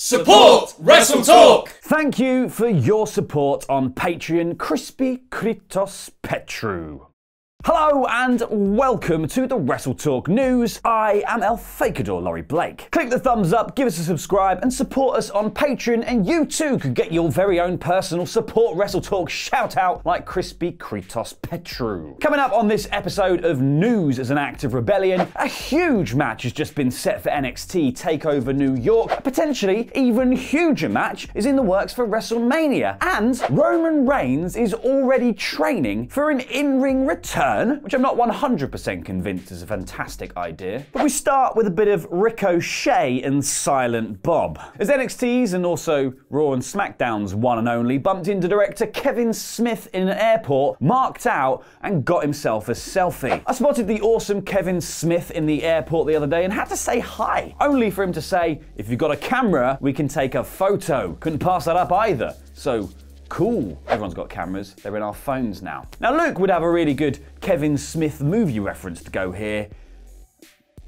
Support WrestleTalk! Thank you for your support on Patreon, Crispy Kritos Petru. Hello and welcome to the WrestleTalk news. I am El Fakador Laurie Blake. Click the thumbs up, give us a subscribe and support us on Patreon, and you too could get your very own personal Support WrestleTalk shout out like Crispy Kritos Petru. Coming up on this episode of News as an Act of Rebellion, a huge match has just been set for NXT TakeOver New York. A potentially even huger match is in the works for WrestleMania, and Roman Reigns is already training for an in-ring return, which I'm not 100% convinced is a fantastic idea. But we start with a bit of Ricochet and Silent Bob, as NXT's and also Raw and SmackDown's one and only bumped into director Kevin Smith in an airport, marked out, and got himself a selfie. I spotted the awesome Kevin Smith in the airport the other day and had to say hi, only for him to say, "If you've got a camera, we can take a photo." Couldn't pass that up either. So, cool. Everyone's got cameras. They're in our phones now. Now, Luke would have a really good Kevin Smith movie reference to go here,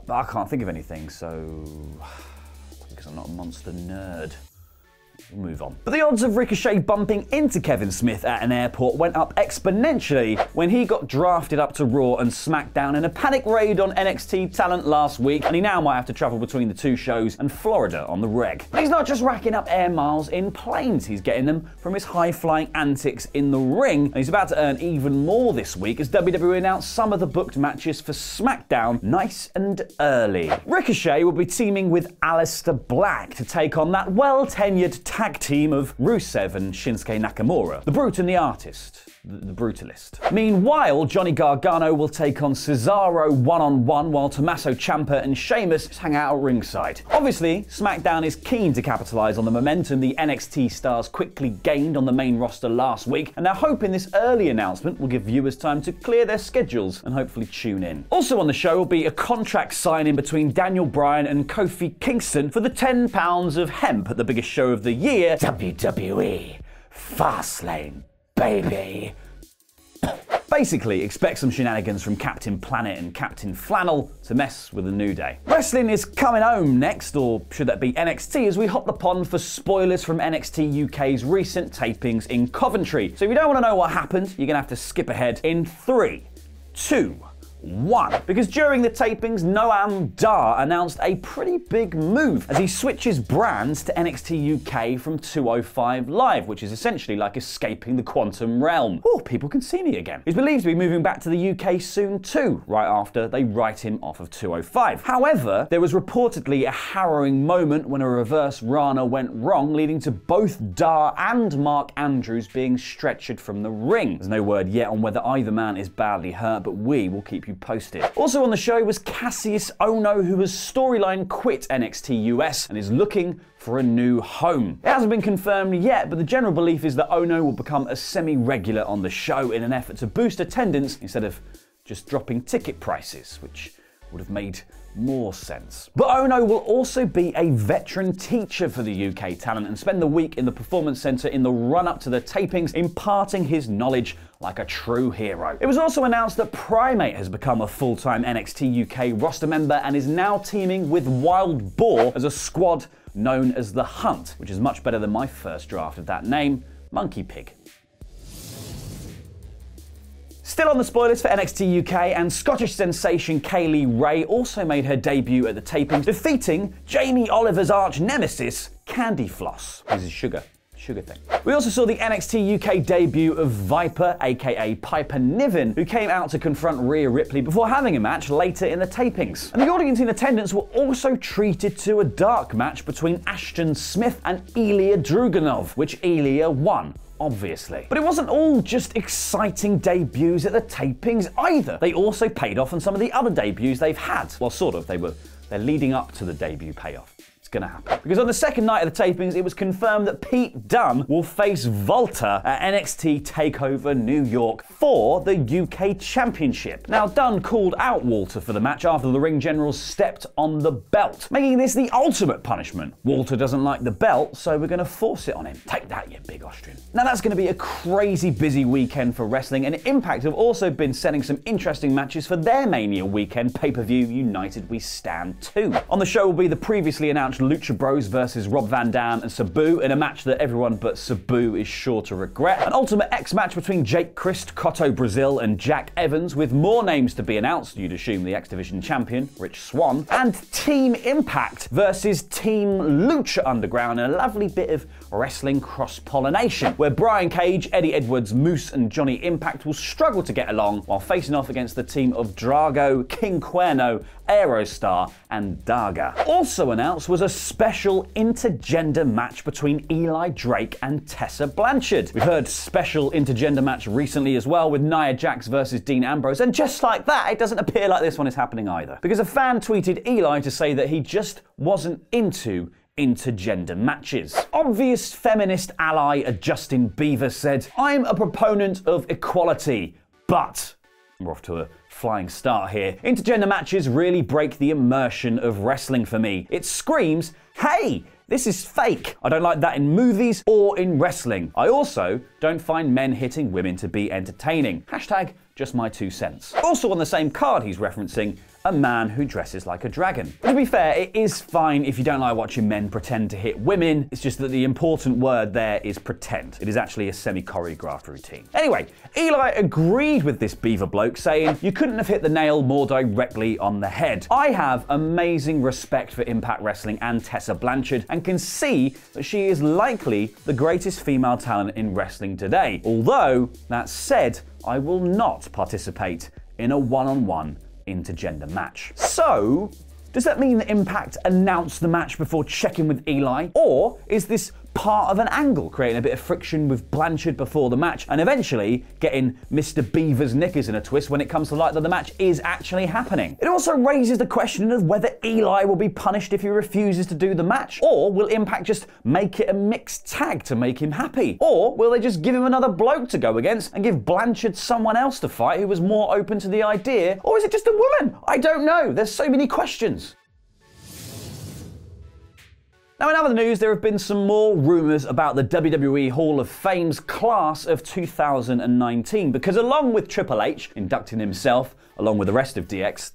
but I can't think of anything, so because I'm not a monster nerd. We'll move on. But the odds of Ricochet bumping into Kevin Smith at an airport went up exponentially when he got drafted up to Raw and SmackDown in a panic raid on NXT talent last week, and he now might have to travel between the two shows and Florida on the reg. But he's not just racking up air miles in planes, he's getting them from his high-flying antics in the ring, and he's about to earn even more this week as WWE announced some of the booked matches for SmackDown nice and early. Ricochet will be teaming with Aleister Black to take on that well-tenured tag team of Rusev and Shinsuke Nakamura, the Brute and the Artist, the Brutalist. Meanwhile, Johnny Gargano will take on Cesaro one-on-one, while Tommaso Ciampa and Sheamus just hang out at ringside. Obviously, SmackDown is keen to capitalise on the momentum the NXT stars quickly gained on the main roster last week, and they're hoping this early announcement will give viewers time to clear their schedules and hopefully tune in. Also on the show will be a contract signing between Daniel Bryan and Kofi Kingston for the 10 pounds of hemp at the biggest show of the year, WWE Fastlane, baby. Basically, expect some shenanigans from Captain Planet and Captain Flannel to mess with the New Day. Wrestling is coming home next, or should that be NXT, as we hop the pond for spoilers from NXT UK's recent tapings in Coventry. So if you don't want to know what happened, you're going to have to skip ahead in 3, 2, 1. Because during the tapings, Noam Dar announced a pretty big move as he switches brands to NXT UK from 205 Live, which is essentially like escaping the quantum realm. Oh, people can see me again. He's believed to be moving back to the UK soon too, right after they write him off of 205. However, there was reportedly a harrowing moment when a reverse Rana went wrong, leading to both Dar and Mark Andrews being stretchered from the ring. There's no word yet on whether either man is badly hurt, but we will keep you posted. Also on the show was Cassius Ohno, who has storyline quit NXT US and is looking for a new home. It hasn't been confirmed yet, but the general belief is that Ohno will become a semi-regular on the show in an effort to boost attendance instead of just dropping ticket prices, which would have made more sense. But Ohno will also be a veteran teacher for the UK talent and spend the week in the Performance Centre in the run-up to the tapings, imparting his knowledge like a true hero. It was also announced that Primate has become a full-time NXT UK roster member and is now teaming with Wild Boar as a squad known as The Hunt, which is much better than my first draft of that name, Monkey Pig. Still on the spoilers for NXT UK, and Scottish sensation Kaylee Ray also made her debut at the tapings, defeating Jamie Oliver's arch nemesis, Candy Floss. This is sugar thing. We also saw the NXT UK debut of Viper, aka Piper Niven, who came out to confront Rhea Ripley before having a match later in the tapings. And the audience in attendance were also treated to a dark match between Ashton Smith and Ilya Druganov, which Ilya won, obviously. But it wasn't all just exciting debuts at the tapings either. They also paid off on some of the other debuts they've had. Well, sort of. They're leading up to the debut payoff. Gonna happen. Because on the second night of the tapings, it was confirmed that Pete Dunne will face Volta at NXT TakeOver New York for the UK Championship. Now, Dunne called out Walter for the match after the ring generals stepped on the belt, making this the ultimate punishment. Walter doesn't like the belt, so we're gonna force it on him. Take that, you big Austrian. Now, that's gonna be a crazy busy weekend for wrestling, and Impact have also been setting some interesting matches for their Mania weekend pay-per-view United We Stand 2. On the show will be the previously announced Lucha Bros versus Rob Van Dam and Sabu in a match that everyone but Sabu is sure to regret. An Ultimate X match between Jake Crist, Cotto Brazil and Jack Evans, with more names to be announced, you'd assume the X Division champion, Rich Swann. And Team Impact versus Team Lucha Underground in a lovely bit of wrestling cross-pollination, where Brian Cage, Eddie Edwards, Moose and Johnny Impact will struggle to get along while facing off against the team of Drago, King Cuerno, Aerostar and Daga. Also announced was a special intergender match between Eli Drake and Tessa Blanchard. We've heard special intergender match recently as well with Nia Jax versus Dean Ambrose, and just like that, it doesn't appear like this one is happening either. Because a fan tweeted Eli to say that he just wasn't into intergender matches. Obvious feminist ally Justin Bieber said, "I'm a proponent of equality, but..." We're off to a flying start here. Intergender matches really break the immersion of wrestling for me. It screams, hey, this is fake. I don't like that in movies or in wrestling. I also don't find men hitting women to be entertaining. Hashtag just my 2 cents. Also on the same card he's referencing, a man who dresses like a dragon. But to be fair, it is fine if you don't like watching men pretend to hit women. It's just that the important word there is pretend. It is actually a semi-choreographed routine. Anyway, Eli agreed with this beaver bloke, saying, "You couldn't have hit the nail more directly on the head. I have amazing respect for Impact Wrestling and Tessa Blanchard and can see that she is likely the greatest female talent in wrestling today. Although, that said, I will not participate in a one-on-one intergender match." So, does that mean that Impact announced the match before checking with Eli? Or is this part of an angle, creating a bit of friction with Blanchard before the match and eventually getting Mr. Beaver's knickers in a twist when it comes to light that the match is actually happening? It also raises the question of whether Eli will be punished if he refuses to do the match, or will Impact just make it a mixed tag to make him happy? Or will they just give him another bloke to go against and give Blanchard someone else to fight who was more open to the idea? Or is it just a woman? I don't know. There's so many questions. Now in other news, there have been some more rumours about the WWE Hall of Fame's class of 2019, because along with Triple H inducting himself, along with the rest of DX,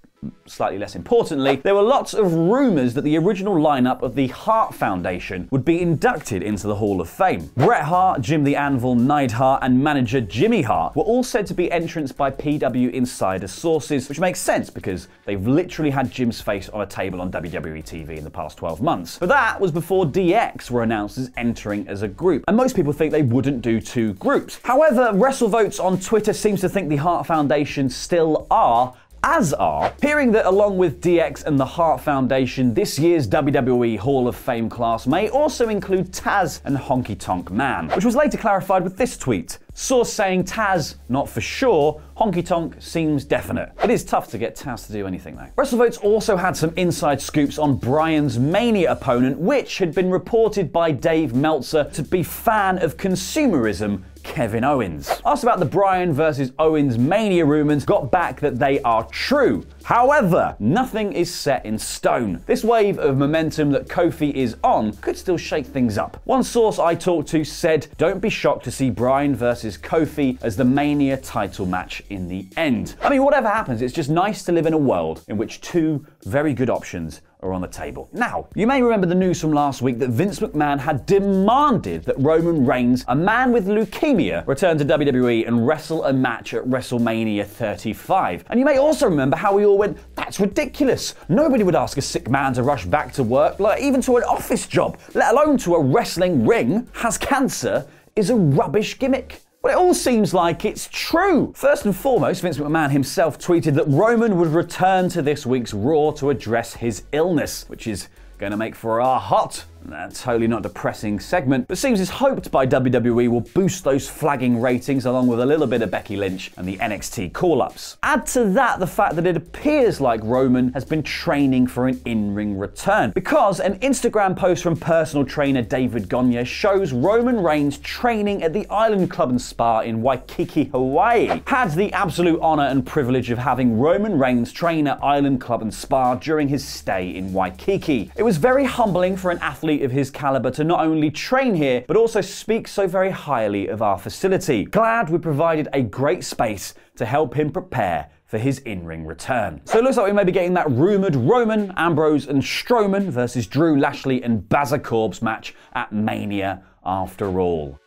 slightly less importantly, there were lots of rumours that the original lineup of the Hart Foundation would be inducted into the Hall of Fame. Bret Hart, Jim the Anvil Neidhart and manager Jimmy Hart were all said to be entranced by PW insider sources, which makes sense because they've literally had Jim's face on a table on WWE TV in the past 12 months. But that was before DX were announced as entering as a group, and most people think they wouldn't do 2 groups. However, WrestleVotes on Twitter seems to think the Hart Foundation still are, as are, hearing that along with DX and the Hart Foundation, this year's WWE Hall of Fame class may also include Taz and Honky Tonk Man, which was later clarified with this tweet. Source saying Taz, not for sure, Honky Tonk seems definite. It is tough to get Taz to do anything though. WrestleVotes also had some inside scoops on Bryan's Mania opponent, which had been reported by Dave Meltzer to be fan of consumerism, Kevin Owens. Asked about the Bryan versus Owens Mania rumors, got back that they are true. However, nothing is set in stone. This wave of momentum that Kofi is on could still shake things up. One source I talked to said, don't be shocked to see Bryan versus Kofi as the Mania title match in the end. I mean, whatever happens, it's just nice to live in a world in which 2 very good options are on the table. Now, you may remember the news from last week that Vince McMahon had demanded that Roman Reigns, a man with leukemia, return to WWE and wrestle a match at WrestleMania 35. And you may also remember how we all went, that's ridiculous. Nobody would ask a sick man to rush back to work, like even to an office job, let alone to a wrestling ring. Has cancer is a rubbish gimmick. But it all seems like it's true. First and foremost, Vince McMahon himself tweeted that Roman would return to this week's Raw to address his illness, which is going to make for a hot, totally not depressing segment, but seems as hoped by WWE will boost those flagging ratings along with a little bit of Becky Lynch and the NXT call-ups. Add to that the fact that it appears like Roman has been training for an in-ring return, because an Instagram post from personal trainer David Gagne shows Roman Reigns training at the Island Club and Spa in Waikiki, Hawaii. Had the absolute honor and privilege of having Roman Reigns train at Island Club and Spa during his stay in Waikiki. It was very humbling for an athlete of his caliber to not only train here, but also speak so very highly of our facility. Glad we provided a great space to help him prepare for his in-ring return. So it looks like we may be getting that rumoured Roman, Ambrose and Strowman versus Drew Lashley and Bazacorbs match at Mania after all.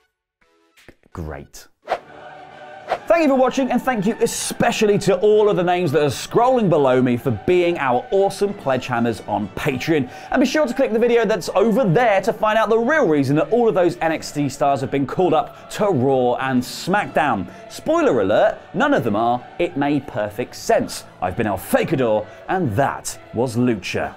Great. Thank you for watching, and thank you especially to all of the names that are scrolling below me for being our awesome pledge hammers on Patreon. And be sure to click the video that's over there to find out the real reason that all of those NXT stars have been called up to Raw and SmackDown. Spoiler alert, none of them are. It made perfect sense. I've been El Fakador, and that was Lucha.